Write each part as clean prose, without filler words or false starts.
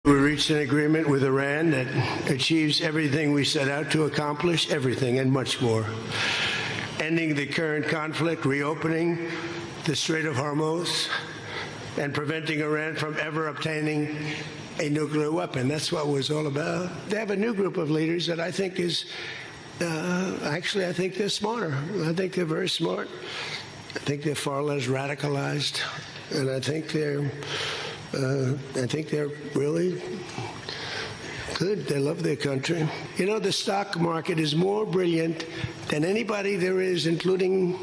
We reached an agreement with Iran that achieves everything we set out to accomplish, everything and much more. Ending the current conflict, reopening the Strait of Hormuz, and preventing Iran from ever obtaining a nuclear weapon. That's what it was all about. They have a new group of leaders that I think is, actually, I think they're smarter. I think they're very smart. I think they're far less radicalized, and I think they're really good. They love their country. You know, the stock market is more brilliant than anybody there is, including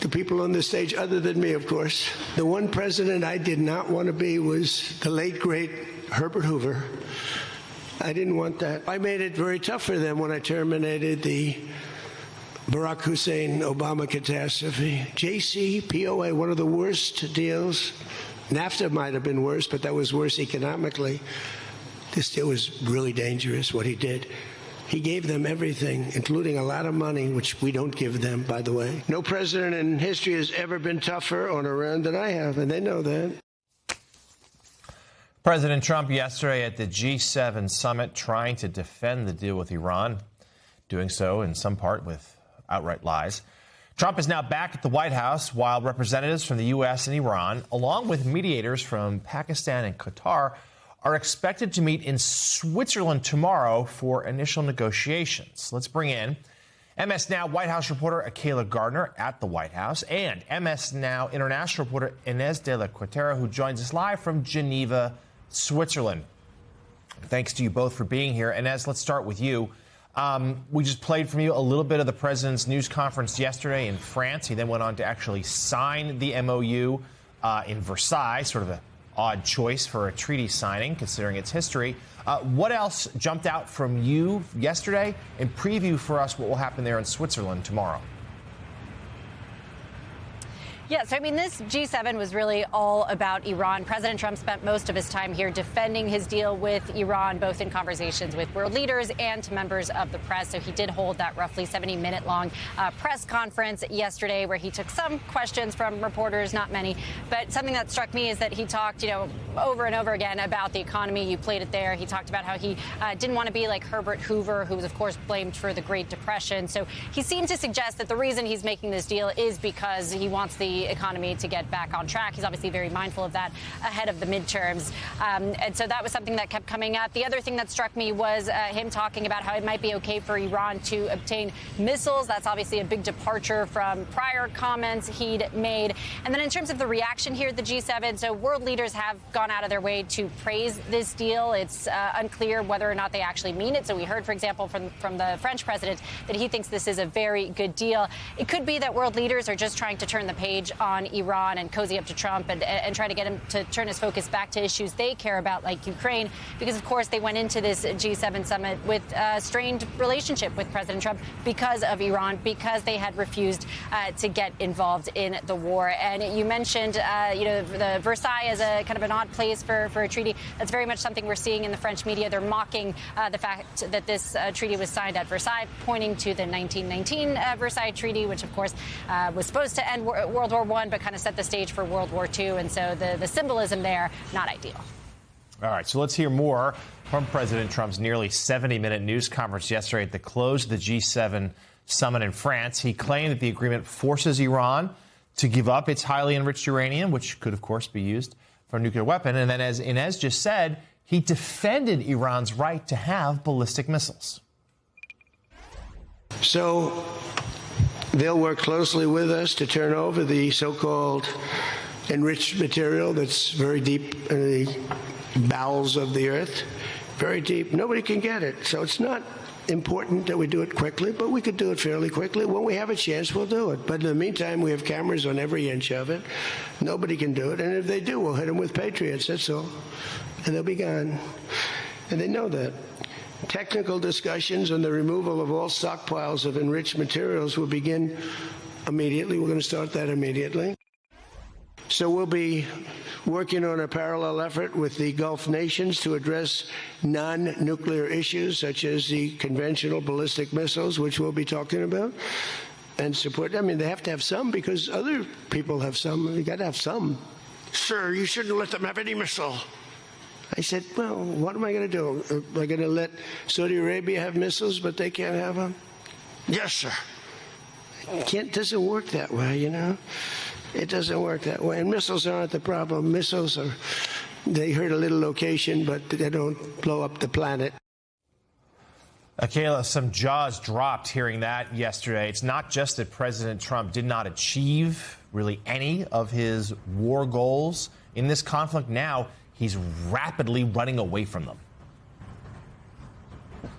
the people on the stage, other than me, of course. The one president I did not want to be was the late, great Herbert Hoover. I didn't want that. I made it very tough for them when I terminated the Barack Hussein Obama catastrophe. JCPOA, one of the worst deals. NAFTA might have been worse, but that was worse economically. This deal was really dangerous, what he did. He gave them everything, including a lot of money, which we don't give them, by the way. No president in history has ever been tougher on Iran than I have, and they know that. President Trump yesterday at the G7 summit trying to defend the deal with Iran, doing so in some part with outright lies. Trump is now back at the White House while representatives from the U.S. and Iran, along with mediators from Pakistan and Qatar, are expected to meet in Switzerland tomorrow for initial negotiations. Let's bring in MS Now White House reporter Akayla Gardner at the White House and MS Now international reporter Inez de la Cuetara, who joins us live from Geneva, Switzerland. Thanks to you both for being here. Inez, let's start with you. We just played from you a little bit of the president's news conference yesterday in France. He then went on to actually sign the MOU in Versailles, sort of an odd choice for a treaty signing, considering its history. What else jumped out from you yesterday, and preview for us what will happen there in Switzerland tomorrow? Yeah, so I mean, this G7 was really all about Iran. President Trump spent most of his time here defending his deal with Iran, both in conversations with world leaders and to members of the press. So he did hold that roughly 70-minute long press conference yesterday where he took some questions from reporters, not many. But something that struck me is that he talked, over and over again about the economy. You played it there. He talked about how he didn't want to be like Herbert Hoover, who was, of course, blamed for the Great Depression. So he seemed to suggest that the reason he's making this deal is because he wants the economy to get back on track. He's obviously very mindful of that ahead of the midterms. And so that was something that kept coming up. The other thing that struck me was him talking about how it might be okay for Iran to obtain missiles. That's obviously a big departure from prior comments he'd made. And then in terms of the reaction here at the G7, so world leaders have gone out of their way to praise this deal. It's unclear whether or not they actually mean it. So we heard, for example, from the French president that he thinks this is a very good deal. It could be that world leaders are just trying to turn the page on Iran and cozy up to Trump and try to get him to turn his focus back to issues they care about, like Ukraine, because, of course, they went into this G7 summit with a strained relationship with President Trump because of Iran, because they had refused to get involved in the war. And you mentioned, the Versailles as a kind of an odd place for a treaty. That's very much something we're seeing in the French media. They're mocking the fact that this treaty was signed at Versailles, pointing to the 1919 Versailles Treaty, which, of course, was supposed to end World War I, but kind of set the stage for World War II. And so the symbolism there, not ideal. All right, so let's hear more from President Trump's nearly 70-minute news conference yesterday at the close of the G7 summit in France. He claimed that the agreement forces Iran to give up its highly enriched uranium, which could, of course, be used for a nuclear weapon. And then, as Inez just said, he defended Iran's right to have ballistic missiles. So they'll work closely with us to turn over the so-called enriched material that's very deep in the bowels of the earth, very deep. Nobody can get it. So it's not important that we do it quickly, but we could do it fairly quickly. When we have a chance, we'll do it. But in the meantime, we have cameras on every inch of it. Nobody can do it. And if they do, we'll hit them with Patriots, that's all. And they'll be gone. And they know that. Technical discussions on the removal of all stockpiles of enriched materials will begin immediately. We're going to start that immediately. So we'll be working on a parallel effort with the Gulf nations to address non-nuclear issues, such as the conventional ballistic missiles, which we'll be talking about, and support. I mean, they have to have some because other people have some. They got to have some. Sir, you shouldn't let them have any missile. I said, well, what am I going to do? Am I going to let Saudi Arabia have missiles, but they can't have them? Yes, sir. It doesn't work that way, you know? It doesn't work that way. And missiles aren't the problem. Missiles are, they hurt a little location, but they don't blow up the planet. Kayla, some jaws dropped hearing that yesterday. It's not just that President Trump did not achieve really any of his war goals in this conflict. Now he's rapidly running away from them.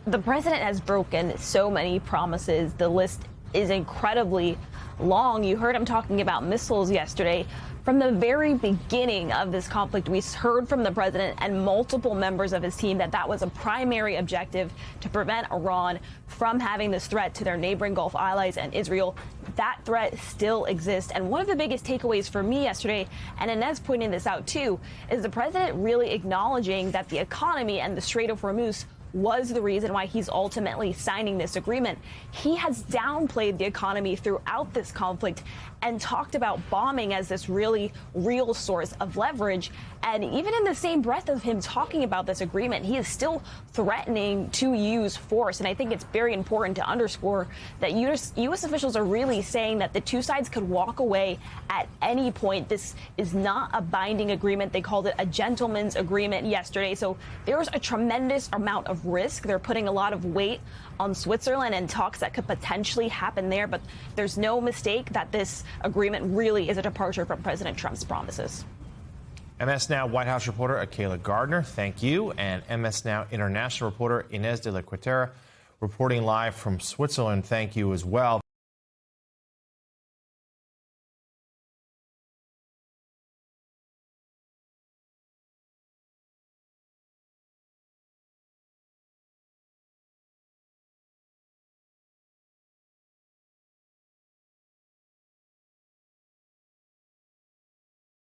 The president has broken so many promises. The list is incredibly long. You heard him talking about missiles yesterday. From the very beginning of this conflict, we heard from the president and multiple members of his team that that was a primary objective, to prevent Iran from having this threat to their neighboring Gulf allies and Israel. That threat still exists. And one of the biggest takeaways for me yesterday, and Inez pointing this out too, is the president really acknowledging that the economy and the Strait of Hormuz was the reason why he's ultimately signing this agreement. He has downplayed the economy throughout this conflict and talked about bombing as this really real source of leverage. And even in the same breath of him talking about this agreement, he is still threatening to use force. And I think it's very important to underscore that U.S. officials are really saying that the two sides could walk away at any point. This is not a binding agreement. They called it a gentleman's agreement yesterday. So there's a tremendous amount of risk. They're putting a lot of weight on Switzerland and talks that could potentially happen there. But there's no mistake that this agreement really is a departure from President Trump's promises. MS Now White House reporter Kayla Gardner, thank you. And MS Now international reporter Inez de la Cuetara reporting live from Switzerland, thank you as well.